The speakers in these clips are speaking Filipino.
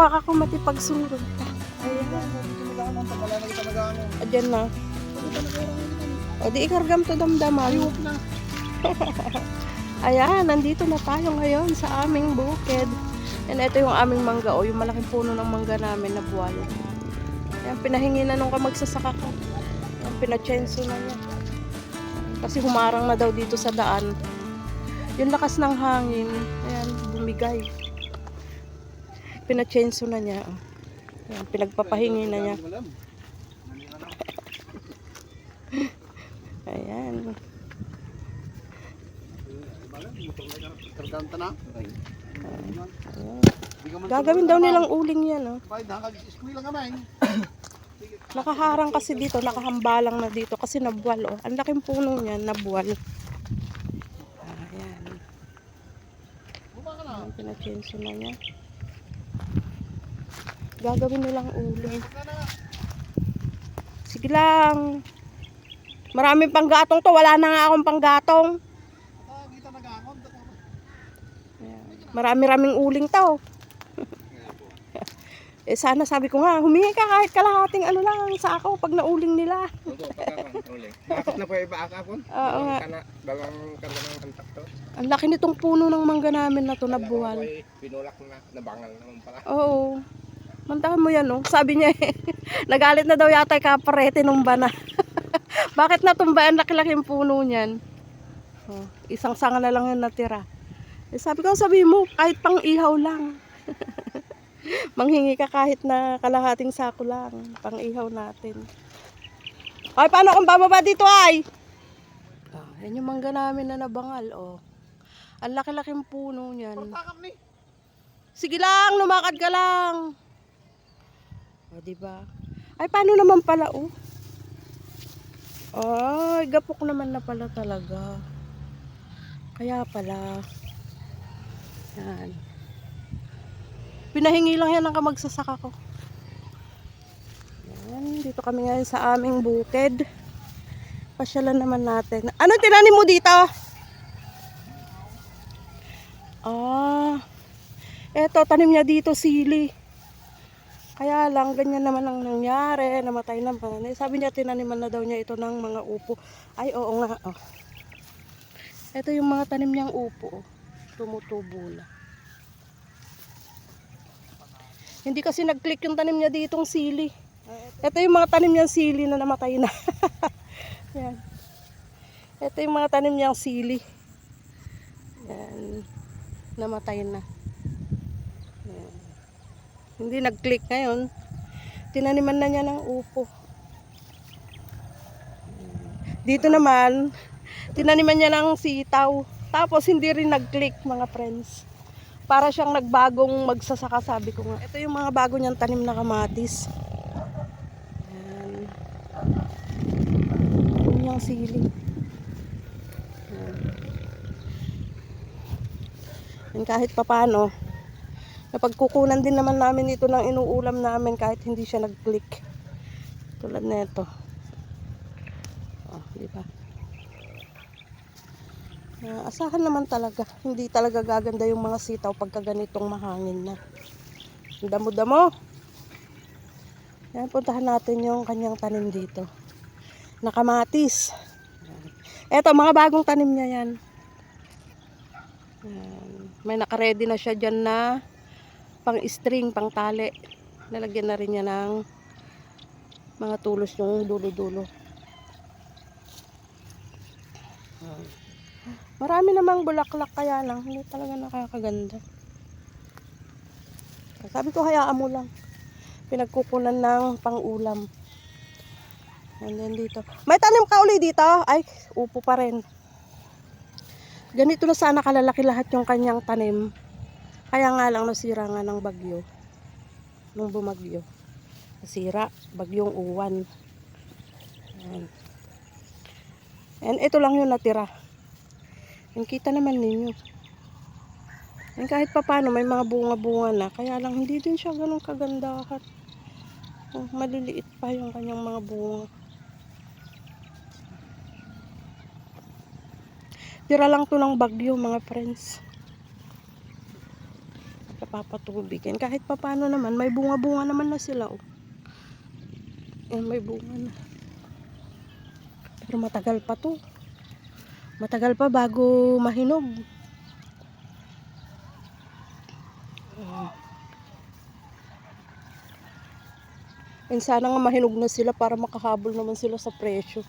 baka ko matipagsurog. Ayan na. O di ikargam to damdaman. Ayan, nandito na tayo ngayon sa aming bukid. And ito yung aming mangga o yung malaking puno ng mangga namin na buwal. Ayan, pinahingi na nung kamagsasaka ko. Ayan, pinachenso na niya. Kasi humarang na daw dito sa daan. Yung lakas ng hangin, ayan, bumigay. Pinachenso na niya. Ayan, pinagpapahingi na niya. Ayan. Gagawin daw nilang uling yan. Nakaharang kasi dito, nakahambalang na dito kasi nabuwal. Ang laking puno niyan, nabuwal. Ayan. Ayan, pinachenso na niya. Gagawin nilang uling. Sige lang. Maraming panggatong to. Wala na nga akong panggatong. Marami-raming uling to. Eh sana sabi ko nga, humingi ka kahit kalahating ano lang sa ako pag nauling nila. Bakit na po iba akapon? Oo nga. Dalang karga ng kontakto. Ang laki nitong puno ng mangga namin na to, nabuwal. Pinulak na, nabangal naman pala. Oo. Mantahan mo yan, oh. Sabi niya nagalit na daw yata yung kaparete nung bana. Bakit natumba? Ang laki-laki yung puno niyan. Oh, isang sanga na lang yung natira. Eh, sabi ko, sabi mo, kahit pang ihaw lang. Manghingi ka kahit na kalahating sako lang. Pang ihaw natin. Ay, paano kung bababa dito ay? Oh, yan yung mangga namin na nabangal, oh. Ang laki-laking puno niyan. Sige lang, lumakad ka lang. O, diba? Ay, paano naman pala, oh? Ay, gapok naman na pala talaga. Kaya pala. Yan. Pinahingi lang yan ng kamagsasaka ko. Yan, dito kami ngayon sa aming bukid. Pasyalan naman natin. Ano tinanim mo dito? Ah, eto, tanim niya dito sili. Kaya lang, ganyan naman ang nangyari. Namatay naman. Eh, sabi niya, tinaniman na daw niya ito ng mga upo. Ay, oo nga. Oh. Ito yung mga tanim niyang upo. Oh. Tumutubo na. Hindi kasi nag-click yung tanim niya ditong sili. Ito yung mga tanim niyang sili na namatay na. Yan. Ito yung mga tanim niyang sili. Yan. Namatay na. Yan. Hindi nag-click ngayon. Tinaniman na niya ng upo. Dito naman, tinaniman niya ng sitaw. Tapos hindi rin nag-click, mga friends. Para siyang nagbagong magsasaka, sabi ko nga. Ito yung mga bago niyang tanim na kamatis. Yan. Tanim niyang sili. Yan. Yan, kahit papano, napagkukunan din naman namin ito ng inuulam namin kahit hindi siya nag-click. Tulad na ito. Oh, di ba? Asahan naman talaga. Hindi talaga gaganda yung mga sitaw pagka ganitong mahangin na. Damo-damo. Yan, puntahan natin yung kanyang tanim dito. Nakamatis. Eto, mga bagong tanim niya yan. Yan. May nakaready na siya dyan na pang string, pang tali. Lalagyan na rin niya ng mga tulos yung dulo-dulo. Marami namang bulaklak, kaya lang hindi talaga nakakaganda. Sabi ko hayaan mo lang. Pinagkukunan ng pang-ulam. And then dito. May tanim ka uli dito? Ay, upo pa rin. Ganito na sana kalalaki lahat yung kanyang tanim. Kaya nga lang nasira nga ng bagyo. Nung bumagyo. Nasira. Bagyong uwan. Ayan. And ito lang yung natira. Yung kita naman ninyo. And kahit pa paano may mga bunga-bunga na. Kaya lang hindi din siya ganun kagandahan. Oh, maliliit pa yung kanyang mga bunga. Tira lang to ng bagyo, mga friends. papatubig. And kahit papano naman, may bunga-bunga naman na sila. Oh. Yan, may bunga na. Pero matagal pa to. Matagal pa bago mahinog. And sana nga mahinog na sila para makahabol naman sila sa presyo.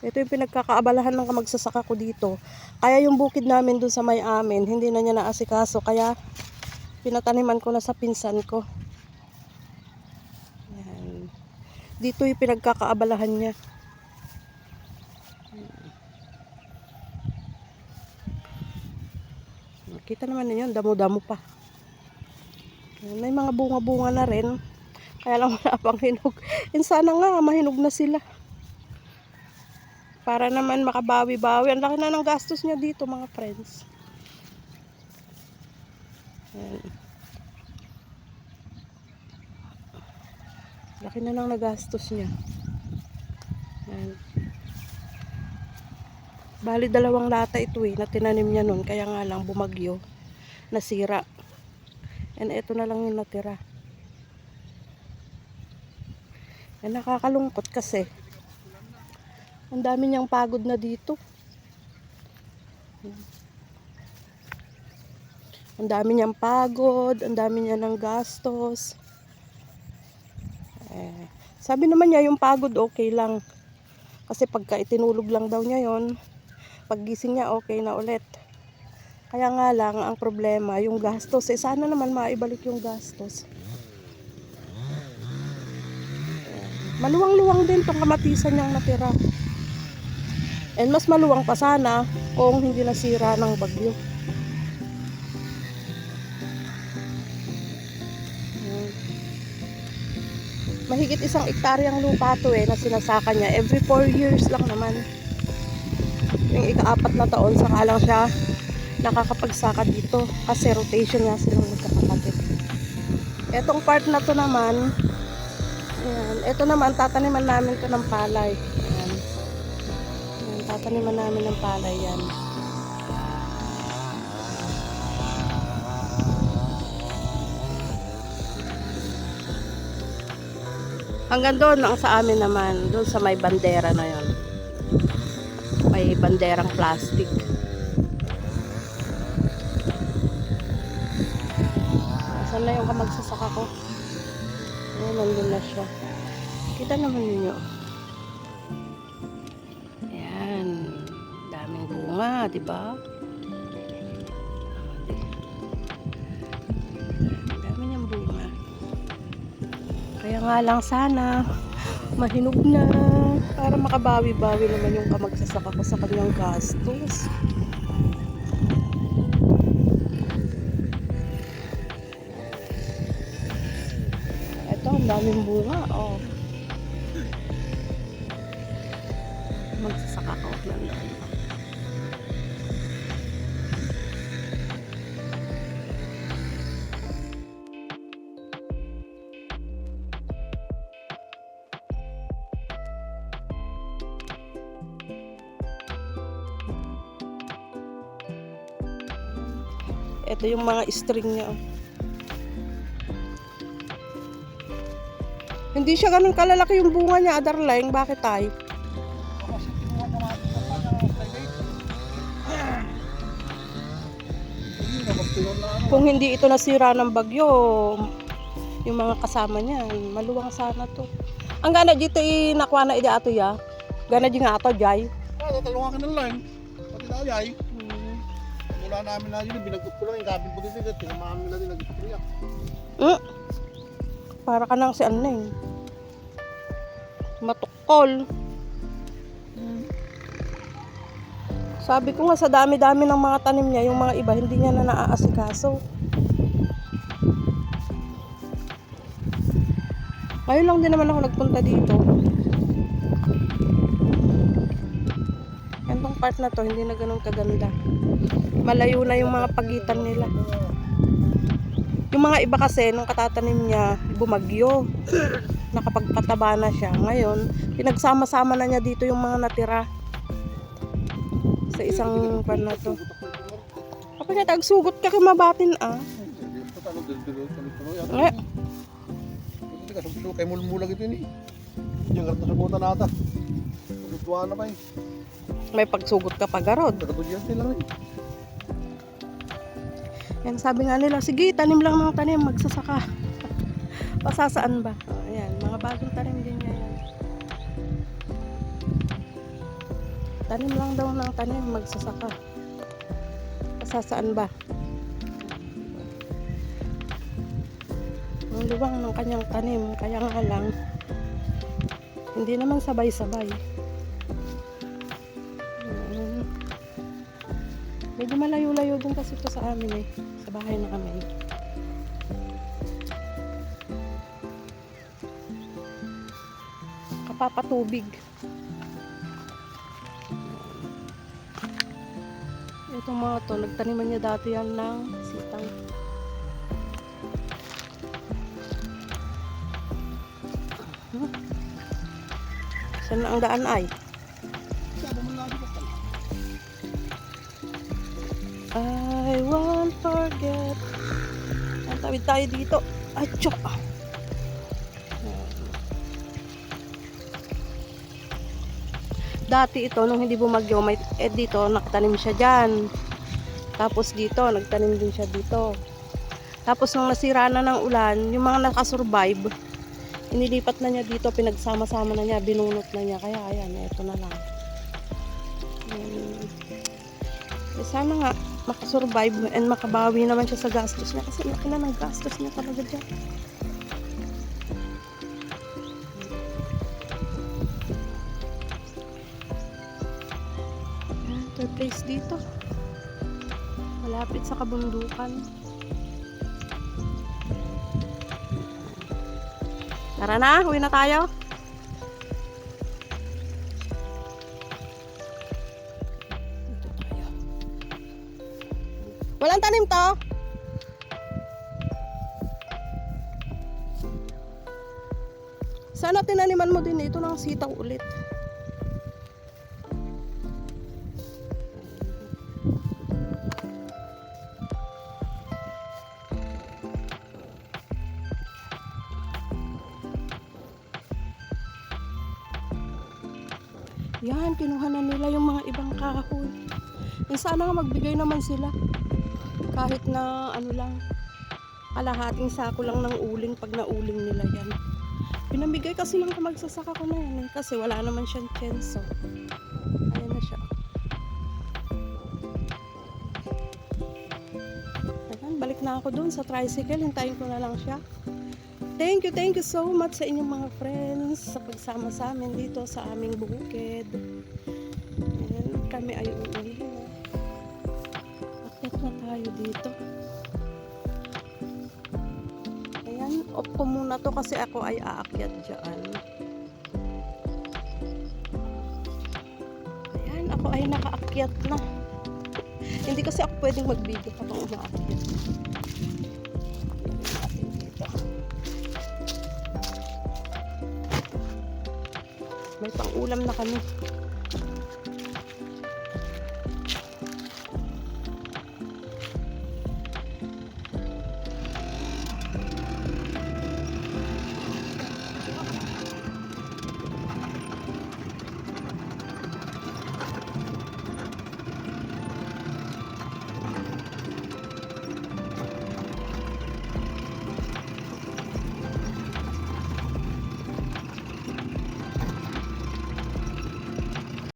Ito yung pinagkakaabalahan ng magsasaka ko dito. Kaya yung bukid namin dun sa may amin, hindi na niya naasikaso. Kaya pinataniman ko na sa pinsan ko. Yan. Dito yung pinagkakaabalahan niya. Nakita naman ninyo, damo-damo pa. May mga bunga-bunga na rin. Kaya lang wala pang hinog. And sana nga mahinog na sila. Para naman makabawi-bawi. Ang laki na ng gastos niya dito mga friends. Ayan. Laki na lang nagastos niya. Ayan. Bali 2 lata ito na tinanim niya nun. Kaya nga lang bumagyo. Nasira. And ito na lang yung natira. And nakakalungkot kasi ang dami niyang pagod na dito. Ang dami niyang pagod, ang dami niya ng gastos. Sabi naman niya yung pagod okay lang. Kasi pagka itinulog lang daw niya yon, paggising niya okay na ulit. Kaya nga lang, ang problema, yung gastos. Sana naman maibalik yung gastos. Maluwang-luwang din tong kamatisan niyang natira. And mas maluwang pa sana kung hindi nasira ng bagyo. Mahigit 1 hektaryang lupa to na sinasaka niya. Every 4 years lang naman. Yung ika-4 na taon, saka lang siya nakakapagsaka dito kasi rotation nga silang magkakapatid. Etong part na to naman, ayan, ito naman tataniman namin to ng palay. Ayan. Ayan, tataniman namin ng palay yan. Hanggang doon ang sa amin naman, doon sa may bandera na yon. May banderang plastic. Saan na yung kamagsasaka ko? Ayan, nandun na siya. Kita naman ninyo. Ayan. Daming bunga, diba? Dami niyang bunga. Kaya nga lang sana mahinog na para makabawi-bawi naman yung kamagsasaka ko sa kanyang gastos. Ang daming bunga, oh. Magsasaka ko nandun. Ito yung mga string niya, oh. Hindi siya ganun kalalaki yung bunga niya, Adarling. Bakit tayo? Kung hindi ito nasira ng bagyo, yung mga kasama niya, maluwang sana to. Ang gana dito nakuha na ida ato ya. Gana di nga ato, Jay. Tatalungan ka na lang. Pati na Jay. Mula namin na yun, binagkot ko lang yung kabin po dito. Tinamahan nila din nag-istriya. Para ka nang si Aneng. Matukol. Sabi ko nga sa dami-dami ng mga tanim niya, yung mga iba hindi niya na naaasikaso. Ngayon lang din naman ako nagpunta dito. Yan tong part na to, hindi na ganun kaganda. Malayo na yung mga pagitan nila. Yung mga iba kasi, nung katatanim niya, bumagyo. Nakapagpataba na siya. Ngayon, pinagsama-sama na niya dito yung mga natira. Sa isang pan na to. Bakit tagsugot ka kimabatin ah? Hindi pa tanong tuloy-tuloy yan. Eh. Hindi ka subso kay mulmulag ito ni. Diyan ka sa buta nata. Tutuwa na pa eh. May pagsugot ka pa garod. Katulad sila rin. Yan, sabi nga nila, sige, tanim lang ng tanim, magsasaka. Pasasaan ba? Ayan, mga bagong tanim din yan. Tanim lang daw ng tanim, magsasaka. Pasasaan ba? Ang luwang ng kanyang tanim, kaya nga lang, hindi naman sabay-sabay. Medyo malayo-layo din kasi ito sa amin eh. Sa bahay na kami. Kapapatubig. Itong mga to, nagtaniman niya dati yan ng sitaw. Saan na ang daan ay? Sabi mo lagi ka pala. I won't forget. Ang tawid tayo dito. Achok! Dati ito, nung hindi bumagyo, may, dito, nakatanim siya dyan. Tapos dito, nagtanim din siya dito. Tapos nung nasira na ng ulan, yung mga nakasurvive, inilipat na niya dito, pinagsama-sama na niya, binunot na niya. Kaya ayan, ito na lang. Sana nga makasurvive and makabawi naman siya sa gastos niya kasi laki na ng gastos niya talaga dyan. Ito place dito. Malapit sa kabundukan. Tara na, uwi na tayo. Walang tanim to. Sana tinaniman mo din ito ng sitaw ulit. Yan, kinuha na nila yung mga ibang kahoy. Sana nga magbigay naman sila. Kahit na ano lang, kalahating sako lang ng uling pag nauling nila yan. Pinamigay kasi ng magsasaka ko na yan kasi wala naman siyang tsenso. Ayan na siya. Ayan, balik na ako dun sa tricycle. Hintayin ko na lang siya. Thank you so much sa inyong mga friends sa pagsama sa amin dito sa aming bukid. Ayan, kami ay uuwi na. Akyat na tayo dito. Ayan, off ko muna to kasi ako ay aakyat dyan. Ayan, ako ay nakaakyat na. Hindi kasi ako pwedeng mag-video kapag umaakyat. May pang-ulam na kami.